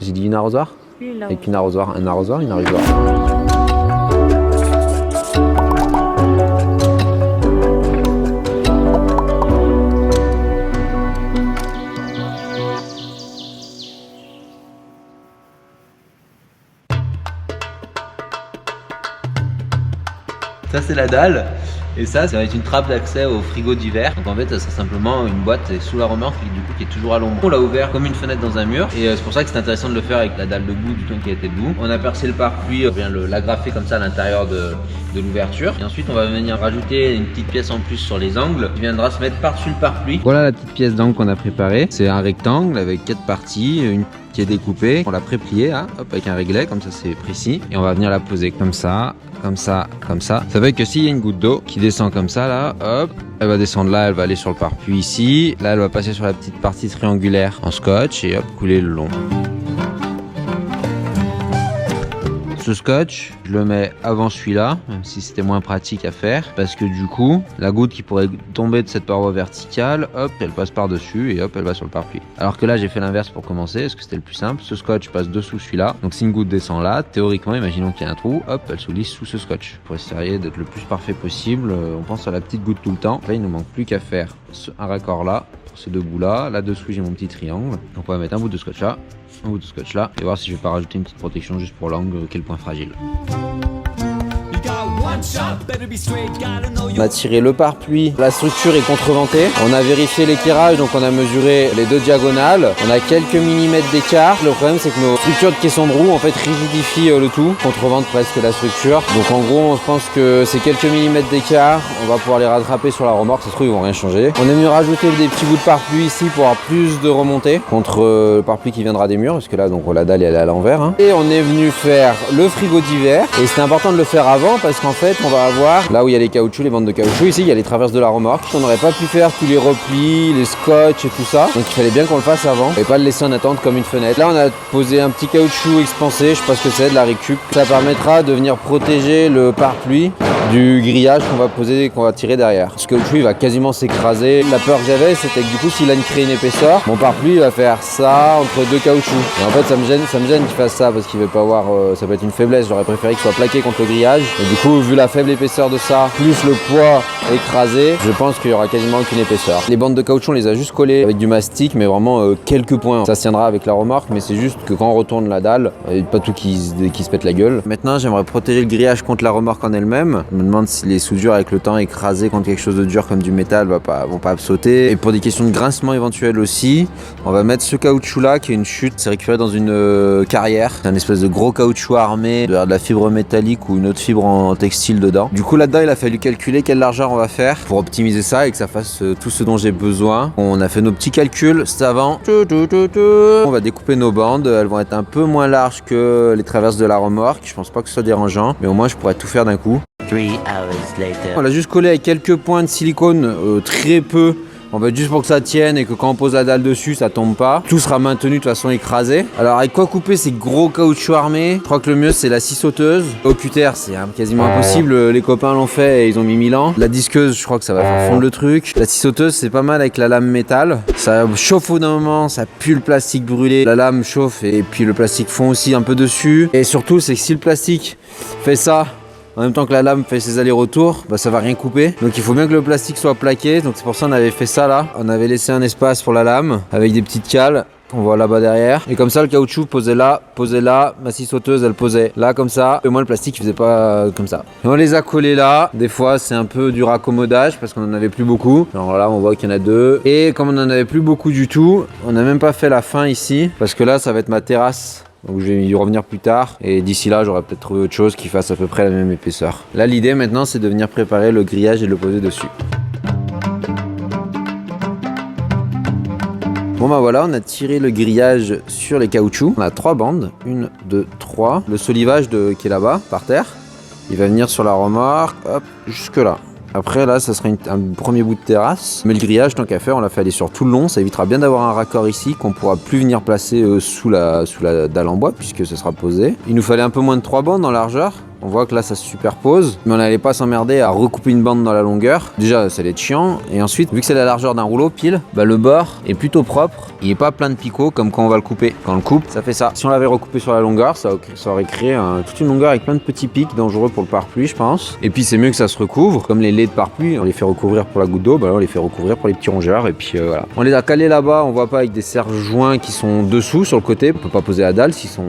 J'ai dit une arrosoir? Oui, là. Avec une arrosoir, un arrosoir, une arrosoir. Ça c'est la dalle et ça va être une trappe d'accès au frigo d'hiver. Donc en fait ça sera simplement une boîte sous la remorque qui est toujours à l'ombre. On l'a ouvert comme une fenêtre dans un mur et c'est pour ça que c'est intéressant de le faire avec la dalle debout du temps qui a été debout. On a percé le pare-pluie, on vient l'agrafer comme ça à l'intérieur de l'ouverture et ensuite on va venir rajouter une petite pièce en plus sur les angles qui viendra se mettre par-dessus le pare-pluie. Voilà la petite pièce d'angle qu'on a préparée. C'est un rectangle avec 4 parties, une qui est découpée. On l'a pré-pliée là, hop, avec un réglet, comme ça c'est précis. Et on va venir la poser comme ça, comme ça, comme ça. Ça fait que s'il y a une goutte d'eau qui descend comme ça là, hop, elle va descendre là, elle va aller sur le pare-pluie ici. Là, elle va passer sur la petite partie triangulaire en scotch et hop, couler le long. Ce scotch, je le mets avant celui-là, même si c'était moins pratique à faire, parce que du coup, la goutte qui pourrait tomber de cette paroi verticale, hop, elle passe par-dessus et hop, elle va sur le pare-pluie. Alors que là, j'ai fait l'inverse pour commencer, parce que c'était le plus simple. Ce scotch passe dessous celui-là, donc si une goutte descend là, théoriquement, imaginons qu'il y a un trou, hop, elle se lisse sous ce scotch. Pour essayer d'être le plus parfait possible, on pense à la petite goutte tout le temps. Là, il ne manque plus qu'à faire un raccord là, pour ces deux bouts-là. Là-dessous, j'ai mon petit triangle. Donc on va mettre un bout de scotch là, un bout de scotch là, et voir si je vais pas rajouter une petite protection juste pour l'angle, quel point fragile. On a tiré le pare-pluie, la structure est contreventée. On a vérifié l'éclairage, donc on a mesuré les deux diagonales. On a quelques millimètres d'écart. Le problème c'est que nos structures de caisson de roue en fait rigidifient le tout, contreventent presque la structure. Donc en gros on pense que c'est quelques millimètres d'écart. On va pouvoir les rattraper sur la remorque, ça se trouve ils vont rien changer. On est venu rajouter des petits bouts de pare-pluie ici pour avoir plus de remontée contre le pare-pluie qui viendra des murs, parce que là donc la dalle elle est à l'envers. Hein. Et on est venu faire le frigo d'hiver. Et c'était important de le faire avant parce qu'en fait on va avoir là où il y a les caoutchoucs, les bandes de caoutchouc, ici il y a les traverses de la remorque. On n'aurait pas pu faire tous les replis, les scotch et tout ça, donc il fallait bien qu'on le fasse avant et pas le laisser en attente comme une fenêtre. Là on a posé un petit caoutchouc expansé, je sais pas ce que c'est, de la récup. Ça permettra de venir protéger le pare-pluie du grillage qu'on va poser, qu'on va tirer derrière. Ce caoutchouc il va quasiment s'écraser. La peur que j'avais c'était que du coup s'il a créé une épaisseur, mon pare-pluie va faire ça entre deux caoutchoucs. Et en fait ça me gêne qu'il fasse ça parce qu'il veut pas avoir, ça peut être une faiblesse. J'aurais préféré qu'il soit plaqué contre le grillage. Et du coup vu la faible épaisseur de ça, plus le poids écrasé, je pense qu'il y aura quasiment aucune épaisseur. Les bandes de caoutchouc on les a juste collées avec du mastic, mais vraiment quelques points. Ça se tiendra avec la remorque, mais c'est juste que quand on retourne la dalle, il n'y a pas tout qui se pète la gueule. Maintenant j'aimerais protéger le grillage contre la remorque en elle-même. Je me demande si les soudures avec le temps écrasées contre quelque chose de dur comme du métal vont pas sauter. Et pour des questions de grincement éventuel aussi, on va mettre ce caoutchouc là qui est une chute. C'est récupéré dans une carrière. C'est un espèce de gros caoutchouc armé, de la fibre métallique ou une autre fibre en textile dedans. Du coup là-dedans il a fallu calculer quelle largeur on va faire pour optimiser ça et que ça fasse tout ce dont j'ai besoin. On a fait nos petits calculs savants. On va découper nos bandes. Elles vont être un peu moins larges que les traverses de la remorque. Je pense pas que ce soit dérangeant, mais au moins je pourrais tout faire d'un coup. 3 hours later. On l'a juste collé avec quelques points de silicone, très peu. En fait juste pour que ça tienne et que quand on pose la dalle dessus ça tombe pas. Tout sera maintenu de façon écrasée. Alors avec quoi couper ces gros caoutchouc armés? Je crois que le mieux c'est la scie sauteuse. Au cutter c'est quasiment impossible, les copains l'ont fait et ils ont mis 1000 ans. La disqueuse je crois que ça va faire fondre le truc. La scie sauteuse c'est pas mal avec la lame métal. Ça chauffe au d'un moment, ça pue le plastique brûlé. La lame chauffe et puis le plastique fond aussi un peu dessus. Et surtout c'est que si le plastique fait ça en même temps que la lame fait ses allers-retours, ça va rien couper. Donc il faut bien que le plastique soit plaqué. Donc c'est pour ça qu'on avait fait ça là. On avait laissé un espace pour la lame avec des petites cales qu'on voit là-bas derrière. Et comme ça le caoutchouc posait là, ma scie sauteuse elle posait là comme ça. Et moi le plastique il faisait pas comme ça. Et on les a collés là. Des fois c'est un peu du raccommodage parce qu'on en avait plus beaucoup. Alors là on voit qu'il y en a deux. Et comme on en avait plus beaucoup du tout, on n'a même pas fait la fin ici. Parce que là ça va être ma terrasse. Donc je vais y revenir plus tard et d'ici là j'aurais peut-être trouvé autre chose qui fasse à peu près la même épaisseur. Là l'idée maintenant c'est de venir préparer le grillage et de le poser dessus. Bon voilà, on a tiré le grillage sur les caoutchoucs. On a 3 bandes, 1, 2, 3. Le solivage qui est là-bas, par terre, il va venir sur la remorque, hop, jusque là. Après là ça sera un premier bout de terrasse. Mais le grillage tant qu'à faire on l'a fait aller sur tout le long. Ça évitera bien d'avoir un raccord ici qu'on pourra plus venir placer sous la dalle en bois puisque ce sera posé. Il nous fallait un peu moins de 3 bandes en largeur. on voit que là ça se superpose, mais on n'allait pas s'emmerder à recouper une bande dans la longueur. Déjà ça allait être chiant, et ensuite vu que c'est la largeur d'un rouleau pile, bah le bord est plutôt propre, il est pas plein de picots comme quand on va le couper. Quand on le coupe, ça fait ça. Si on l'avait recoupé sur la longueur, ça aurait créé toute une longueur avec plein de petits pics dangereux pour le pare-pluie, je pense. Et puis c'est mieux que ça se recouvre, comme les laits de pare-pluie, on les fait recouvrir pour la goutte d'eau, bah là on les fait recouvrir pour les petits rongeurs, et puis voilà. On les a calés là-bas, on voit pas, avec des serre-joints qui sont dessous sur le côté, on peut pas poser la dalle s'ils sont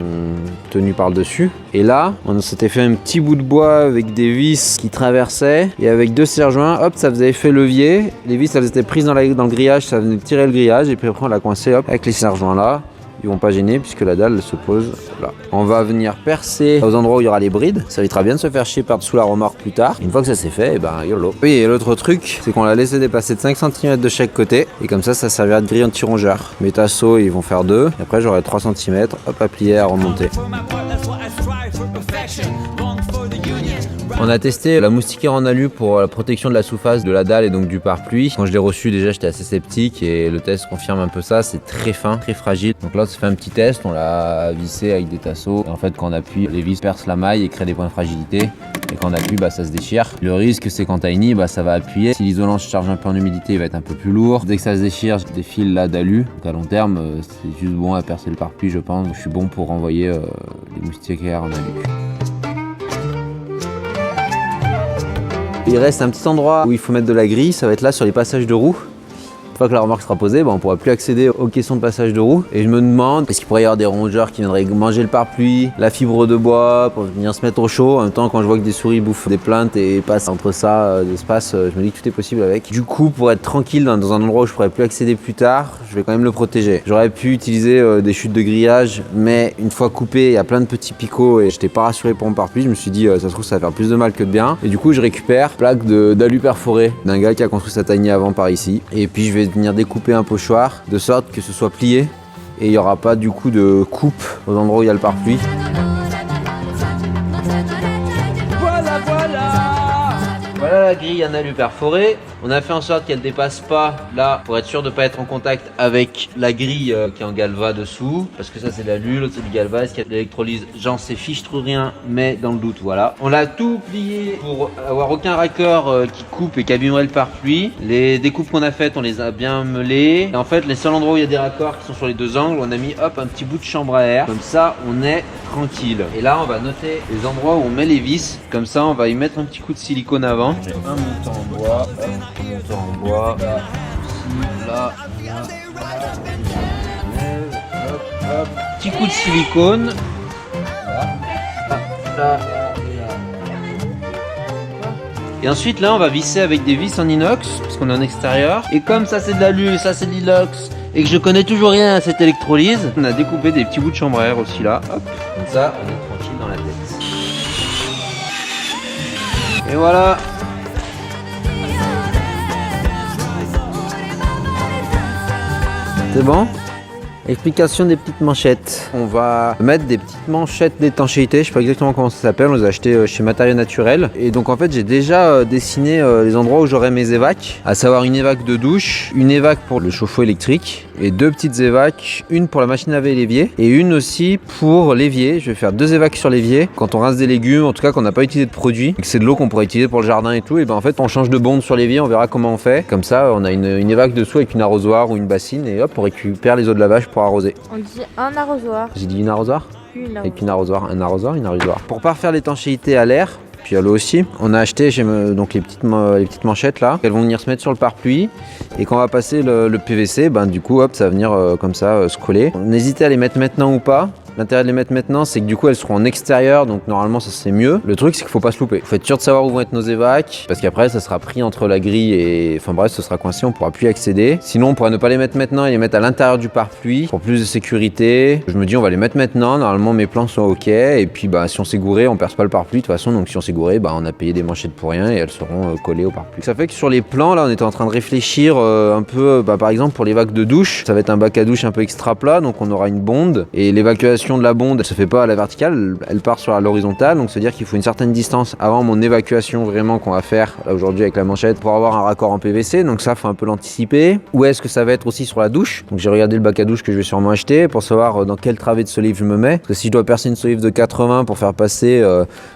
tenus par le dessus. Et là, on s'était fait un petit bout de bois avec des vis qui traversaient, et avec 2 serre-joints, hop, ça faisait effet levier. Les vis, elles étaient prises dans le grillage, ça venait tirer le grillage, et puis après on l'a coincé, hop, avec les serre-joints là. Ils vont pas gêner puisque la dalle se pose là. On va venir percer aux endroits où il y aura les brides. Ça évitera bien de se faire chier par-dessous la remorque plus tard. Une fois que ça c'est fait, et ben YOLO. Oui, et l'autre truc, c'est qu'on l'a laissé dépasser de 5 cm de chaque côté. Et comme ça servira de grille anti-rongeur. Mes tasseaux, ils vont faire 2. Et après, j'aurai 3 cm, hop, à plier, à remonter. On a testé la moustiquaire en alu pour la protection de la sous-face de la dalle et donc du pare-pluie. Quand je l'ai reçu, déjà j'étais assez sceptique et le test confirme un peu ça. C'est très fin, très fragile. Donc là, on s'est fait un petit test, on l'a vissé avec des tasseaux. Et en fait, quand on appuie, les vis percent la maille et créent des points de fragilité. Et quand on appuie, bah, ça se déchire. Le risque, c'est quand t'as une nid, bah, ça va appuyer. Si l'isolant se charge un peu en humidité, il va être un peu plus lourd. Dès que ça se déchire, j'ai des fils là d'alu. Donc à long terme, c'est juste bon à percer le pare-pluie, je pense. Je suis bon pour renvoyer les moustiquaires en alu. Il reste un petit endroit où il faut mettre de la grille, ça va être là sur les passages de roues. Une fois que la remorque sera posée, on ne pourra plus accéder aux caissons de passage de roues. Et je me demande, est-ce qu'il pourrait y avoir des rongeurs qui viendraient manger le pare-pluie, la fibre de bois pour venir se mettre au chaud. En même temps, quand je vois que des souris bouffent des plaintes et passent entre ça d'espace, je me dis que tout est possible avec. Du coup, pour être tranquille dans un endroit où je pourrais plus accéder plus tard, je vais quand même le protéger. J'aurais pu utiliser des chutes de grillage, mais une fois coupé, il y a plein de petits picots et j'étais pas rassuré pour mon pare-pluie. Je me suis dit, ça se trouve, ça va faire plus de mal que de bien. Et du coup, je récupère plaque d'alu perforé d'un gars qui a construit sa tiny avant par ici. Et puis, je vais venir découper un pochoir de sorte que ce soit plié et il n'y aura pas du coup de coupe aux endroits où il y a le pare-pluie. Voilà la grille en alu perforé. On a fait en sorte qu'elle ne dépasse pas là pour être sûr de ne pas être en contact avec la grille qui est en galva dessous. Parce que ça c'est de l'alu, l'autre c'est du galva. Est-ce qu'il y a de l'électrolyse? J'en sais fiche trop rien, mais dans le doute, voilà. On l'a tout plié pour avoir aucun raccord qui coupe et qui abîmerait le pare-pluie. Les découpes qu'on a faites, on les a bien meulées. Et en fait, les seuls endroits où il y a des raccords qui sont sur les 2 angles, on a mis hop un petit bout de chambre à air. Comme ça, on est tranquille. Et là, on va noter les endroits où on met les vis. Comme ça, on va y mettre un petit coup de silicone avant. J'ai un montant en bois, montant en bois, là, ici, là, hop, hop. Petit coup de silicone. Là. Et ensuite là on va visser avec des vis en inox parce qu'on est en extérieur. Et comme ça c'est de l'alu et ça c'est de l'inox et que je connais toujours rien à cette électrolyse, on a découpé des petits bouts de chambre à air aussi là. Hop. Comme ça on est tranquille dans la tête. Et voilà. C'est bon? Explication des petites manchettes. On va mettre des petites manchettes d'étanchéité, je sais pas exactement comment ça s'appelle, on les a achetées chez Matériaux Naturels. Et donc en fait j'ai déjà dessiné les endroits où j'aurai mes évacs, à savoir une évac de douche, une évac pour le chauffe-eau électrique et 2 petites évacs, une pour la machine à laver et l'évier et une aussi pour l'évier. Je vais faire 2 évacs sur l'évier. Quand on rince des légumes, en tout cas qu'on n'a pas utilisé de produit, et que c'est de l'eau qu'on pourrait utiliser pour le jardin et tout, et ben en fait on change de bonde sur l'évier, on verra comment on fait. Comme ça on a une évac dessous avec une arrosoir ou une bassine et hop on récupère les eaux de lavage pour arroser. On dit un arrosoir. J'ai dit une arrosoir? Une avec une arrosoir, un arrosoir, une arrosoir. Pour pas faire l'étanchéité à l'air, puis à l'eau aussi, on a acheté donc les petites manchettes là. Elles vont venir se mettre sur le pare-pluie et quand on va passer le PVC, ben du coup hop ça va venir comme ça se coller. N'hésitez à les mettre maintenant ou pas. L'intérêt de les mettre maintenant, c'est que du coup elles seront en extérieur, donc normalement ça c'est mieux. Le truc c'est qu'il faut pas se louper. Faut être sûr de savoir où vont être nos évacs, parce qu'après ça sera pris entre la grille et... Enfin bref, ça sera coincé, on pourra plus y accéder. Sinon on pourra ne pas les mettre maintenant et les mettre à l'intérieur du pare-pluie pour plus de sécurité. Je me dis on va les mettre maintenant, normalement mes plans sont ok. Et puis bah si on s'est gouré, on perce pas le pare-pluie de toute façon, donc si on s'est gouré, bah on a payé des manchettes pour rien et elles seront collées au pare-pluie. Ça fait que sur les plans là, on était en train de réfléchir un peu, par exemple pour les vacs de douche, ça va être un bac à douche un peu extra plat, donc on aura une bonde et l'évacuation l'évacuation de la bonde, elle se fait pas à la verticale, elle part sur l'horizontale, donc c'est-à-dire qu'il faut une certaine distance avant mon évacuation vraiment qu'on va faire là aujourd'hui avec la manchette pour avoir un raccord en PVC, donc ça faut un peu l'anticiper. Où est-ce que ça va être aussi sur la douche? Donc j'ai regardé le bac à douche que je vais sûrement acheter pour savoir dans quel travée de solive je me mets, parce que si je dois percer une solive de 80 pour faire passer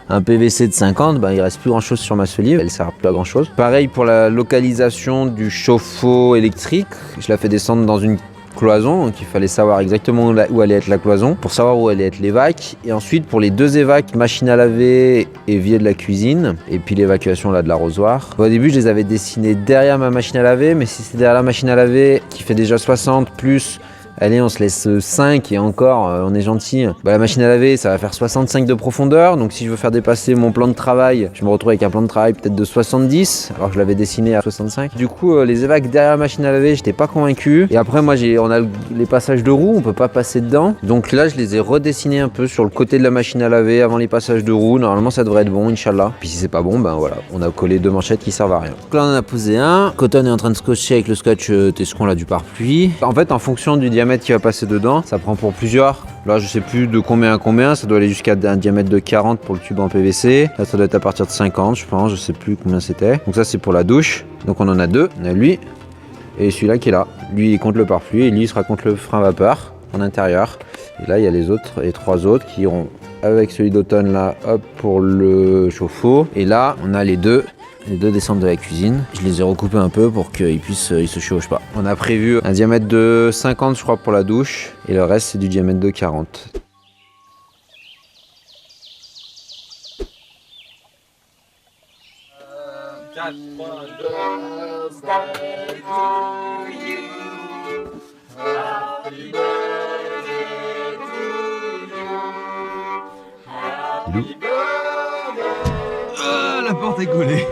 un PVC de 50, il reste plus grand chose sur ma solive, elle sert plus à grand chose. Pareil pour la localisation du chauffe-eau électrique, je la fais descendre dans une cloison, donc il fallait savoir exactement où allait être la cloison pour savoir où allait être l'évac, et ensuite pour les deux évacs, machine à laver, évier de la cuisine, et puis l'évacuation là de l'arrosoir. Au début je les avais dessinés derrière ma machine à laver, mais si c'est derrière la machine à laver qui fait déjà 60 plus, allez, on se laisse 5 et encore, on est gentil. La machine à laver, ça va faire 65 de profondeur. Donc si je veux faire dépasser mon plan de travail, je me retrouve avec un plan de travail peut-être de 70, alors que je l'avais dessiné à 65. Du coup, les évacs derrière la machine à laver, j'étais pas convaincu. Et après, moi, on a les passages de roues, on peut pas passer dedans. Donc là, je les ai redessinés un peu sur le côté de la machine à laver avant les passages de roues. Normalement, ça devrait être bon, Inch'Allah. Puis si c'est pas bon, voilà, on a collé 2 manchettes qui servent à rien. Donc là, on en a posé un. Cotton est en train de scotcher avec le scotch Tescon là du pare-pluie. En fait, en fonction du diamètre qui va passer dedans, ça prend pour plusieurs. Là, je sais plus de combien à combien, ça doit aller jusqu'à un diamètre de 40 pour le tube en PVC. Là, ça doit être à partir de 50, je pense, je sais plus combien c'était. Donc ça, c'est pour la douche. Donc on en a 2, on a lui et celui-là qui est là. Lui, il compte le pare-pluie et lui, il sera contre le frein vapeur en intérieur. Et là, il y a les autres, les 3 autres qui iront avec celui d'automne là, hop, pour le chauffe-eau. Et là, on a les deux descendent de la cuisine. Je les ai recoupés un peu pour qu'ils se chevauchent pas. On a prévu un diamètre de 50, je crois, pour la douche. Et le reste, c'est du diamètre de 40. La porte est collée.